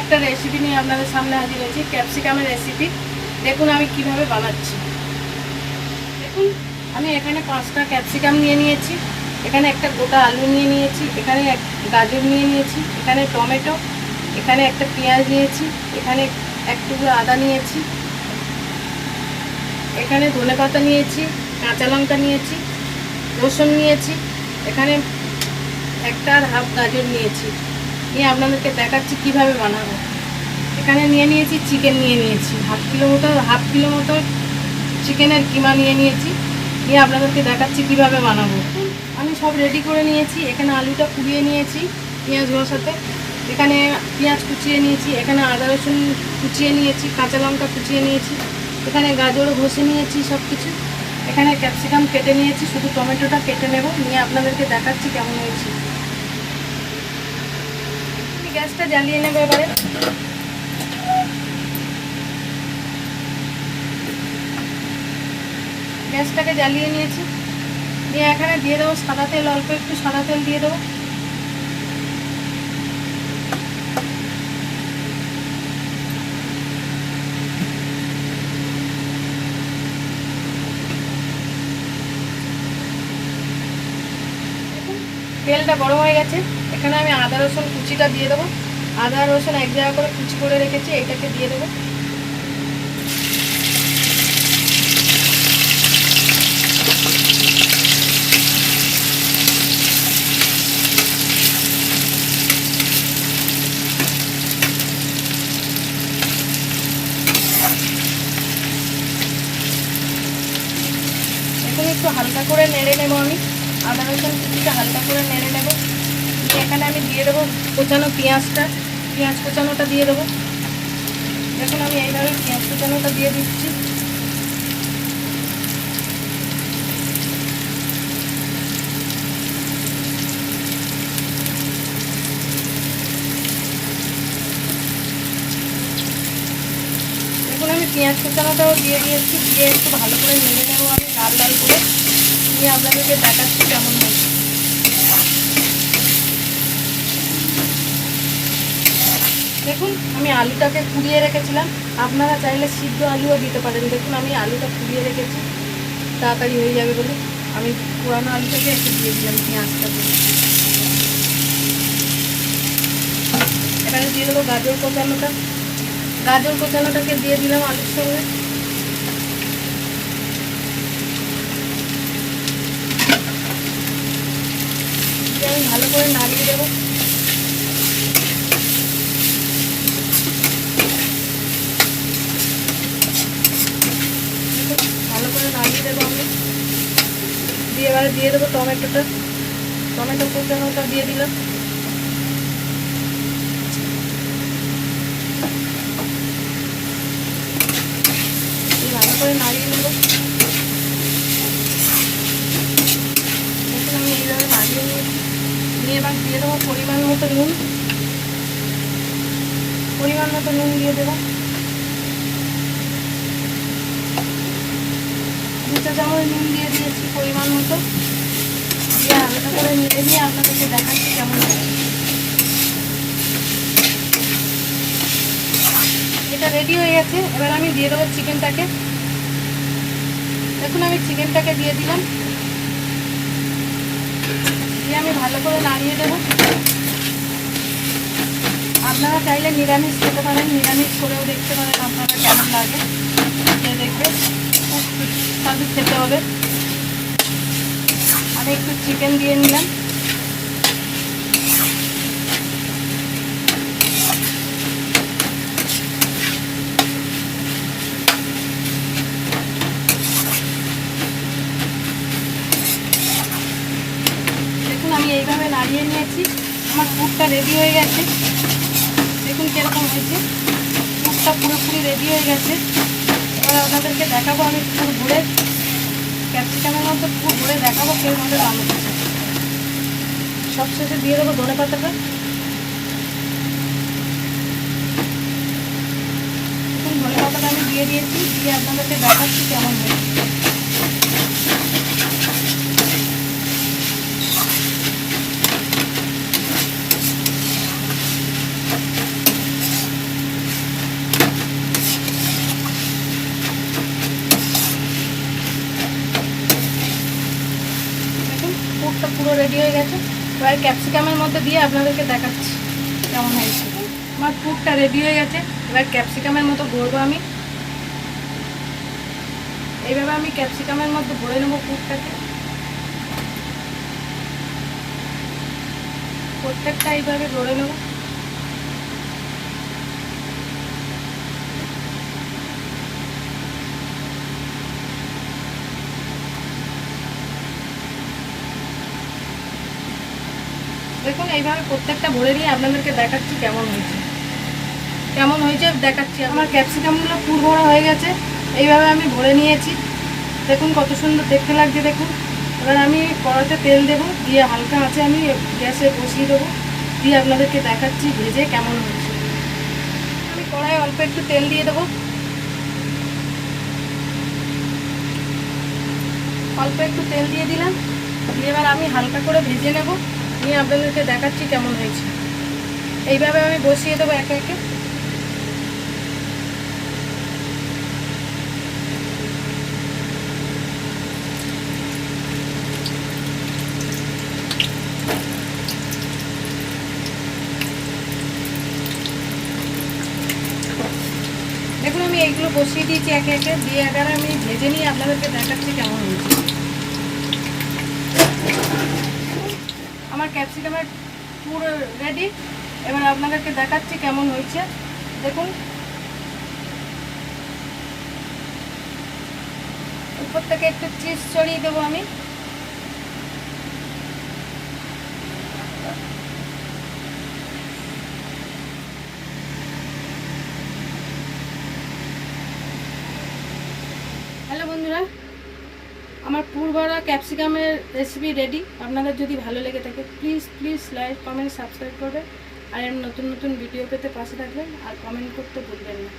একটা রেসিপি নিয়ে আপনাদের সামনে হাজির হয়েছি, ক্যাপসিকামের রেসিপি। দেখুন আমি কিভাবে বানাচ্ছি। দেখুন আমি এখানে 5টা ক্যাপসিকাম নিয়ে নিয়েছি, এখানে একটা গোটা আলু নিয়ে নিয়েছি, এখানে গাজর নিয়ে নিয়েছি, এখানে টমেটো, এখানে একটা পেঁয়াজ নিয়েছি, এখানে এক টুকরো আদা নিয়েছি, এখানে ধনেপাতা নিয়েছি, কাঁচা লঙ্কা নিয়েছি, রসুন নিয়েছি, এখানে একটা আর হাফ গাজর নিয়েছি। নিয়ে আপনাদেরকে দেখাচ্ছি কিভাবে বানাবো। এখানে নিয়ে নিয়েছি চিকেন, নিয়ে নিয়েছি হাফ কিলো মতো চিকেনের কিমা নিয়ে নিয়েছি। নিয়ে আপনাদেরকে দেখাচ্ছি কিভাবে বানাবো। আমি সব রেডি করে নিয়েছি। এখানে আলুটা কুড়িয়ে নিয়েছি পেঁয়াজ ঘষাতে, এখানে পেঁয়াজ কুচিয়ে নিয়েছি, এখানে আদা রসুন কুচিয়ে নিয়েছি, কাঁচা লঙ্কা কুচিয়ে নিয়েছি, এখানে গাজরও ঘষে নিয়েছি সব কিছু। এখানে ক্যাপসিকাম কেটে নিয়েছি, শুধু টমেটোটা কেটে নেব। নিয়ে আপনাদেরকে দেখাচ্ছি কেমন হয়েছে। গ্যাসটা জ্বালিয়ে নেব এবারে। গ্যাসটাকে জ্বালিয়ে নিয়েছি। নিয়ে এখানে দিয়ে দেবো সাদা তেল, অল্প একটু সাদা তেল দিয়ে দেবো। তেলটা গরম হয়ে গেছে। এখানে আমি আদা রসুন কুচিটা দিয়ে দেবো। আদা রসুন এক জায়গা করে কুচি করে রেখেছি, এটাকে দিয়ে দেবো। এখন একটু হালকা করে নেড়ে নেবো আমি। আদা রসুন কুচিটা হালকা করে নেড়ে নেবো। এখানে আমি দিয়ে দেবো কোচানো পেঁয়াজ কোচানোটা দিয়ে দেবো। দেখুন আমি এইভাবে পেঁয়াজ কোচানোটা দিয়ে দিচ্ছি। দেখুন আমি পেঁয়াজ কোচানোটাও দিয়ে দিয়েছি। দিয়ে একটু ভালো করে নেড়ে নেবো আমি লাল লাল করে। নিয়ে আপনাদেরকে দেখাচ্ছি কেমন হয়েছে। দেখুন আমি আলুটাকে কুড়িয়ে রেখেছিলাম, আপনারা চাইলে সিদ্ধ আলুও দিতে পারেন। দেখুন আমি আলুটা কুড়িয়ে রেখেছি, তাড়াতাড়ি হয়ে যাবে বলে আমি পুরানো আলুটাকে একটু দিয়ে দিলাম পেঁয়াজটা দিয়ে। এখানে দিয়ে দেবো গাজর কোচানোটাকে দিয়ে দিলাম আলুর সঙ্গে। আমি ভালো করে নাড়িয়ে দেবো। ভালো করে নাড়িয়ে দেবো আমি। দিয়ে এবারে দিয়ে দেবো টমেটো কোচানোটা দিয়ে দিলাম। ভালো করে নাড়িয়ে নেব। দেখুন আমি এইভাবে নাড়িয়ে নিয়েছি। নিয়ে এবার দিয়ে দেবো পরিমাণ মতো নুন দিয়ে দেবো। 2 চা চামচ নুন দিয়ে দিয়েছি পরিমাণ মতো। দিয়ে হালকা করে নেড়ে নিয়ে আপনাদেরকে দেখাচ্ছি কেমন হয়েছে। এটা রেডি হয়ে গেছে। এবার আমি দিয়ে দেবো চিকেনটাকে। দেখুন আমি চিকেনটাকে দিয়ে দিলাম। দিয়ে আমি ভালো করে নাড়িয়ে দেবো। আপনারা চাইলে নিরামিষ খেতে পারেন, নিরামিষ করেও দেখতে পারেন আপনারা কেমন লাগে। দেখবেন খুব সুস্বাদু খেতে হবে। আমি একটু চিকেন দিয়ে নিলাম। দেখুন আমি এইভাবে নাড়িয়ে নিয়েছি। আমার পুরটা রেডি হয়ে গেছে। দেখুন কীরকম হয়েছে। পুরটা পুরোপুরি রেডি হয়ে গেছে। এবার আপনাদেরকে দেখাবো আমি পুর ভরে, ক্যাপসিকামের মধ্যে পুর ভরে দেখাবো কীভাবে বানাতে। সবশেষে দিয়ে দেবো ধনেপাতাটা। দেখুন ধনেপাতাটা আমি দিয়ে দিয়েছি। দিয়ে আপনাদেরকে দেখাচ্ছি কেমন হয়েছে। পুরটা পুরো রেডি হয়ে গেছে। এবার ক্যাপসিকামের মধ্যে দিয়ে আপনাদেরকে দেখাচ্ছি কেমন হয়েছে। আমার পুরটা রেডি হয়ে গেছে। এবার ক্যাপসিকামের মতো ভরবো আমি। এইভাবে আমি ক্যাপসিকামের মধ্যে ভরে নেবো পুরটাকে। প্রত্যেকটা এইভাবে ভরে নেবো। দেখুন এইভাবে প্রত্যেকটা ভরে নিয়ে আপনাদেরকে দেখাচ্ছি কেমন হয়েছে দেখাচ্ছি। আমার ক্যাপসিকামগুলো পুর ভরা হয়ে গেছে। এইভাবে আমি ভরে নিয়েছি। দেখুন কত সুন্দর দেখতে লাগছে দেখুন। এবার আমি কড়াতে তেল দেবো, দিয়ে হালকা আঁচে আমি গ্যাসে বসিয়ে দেবো, দিয়ে আপনাদেরকে দেখাচ্ছি ভেজে কেমন হয়েছে। আমি কড়াইয়ে অল্প একটু তেল দিয়ে দেবো। অল্প একটু তেল দিয়ে দিলাম, দিয়ে এবার আমি হালকা করে ভেজে নেব, নিয়ে আপনাদেরকে দেখাচ্ছি কেমন হয়েছে। এইভাবে আমি বসিয়ে দেবো একে একে। দেখুন আমি এইগুলো বসিয়ে দিয়েছি একে একে, দিয়ে এবারে আমি ভেজে নিয়ে আপনাদেরকে দেখাচ্ছি কেমন হয়েছে। আমার ক্যাপসিকামের পুরো রেডি। এবার আপনাদেরকে দেখাচ্ছি কেমন হয়েছে। দেখুন উপর থেকে একটু চিজ ছড়িয়ে দেবো আমি। হ্যালো বন্ধুরা, আমার পুর ভরা ক্যাপসিকামের রেসিপি রেডি। আপনাদের যদি ভালো লেগে থাকে প্লিজ লাইক কমেন্ট সাবস্ক্রাইব করবেন, আর নতুন নতুন ভিডিও পেতে পাশে থাকবেন, আর কমেন্ট করতে ভুলবেন না।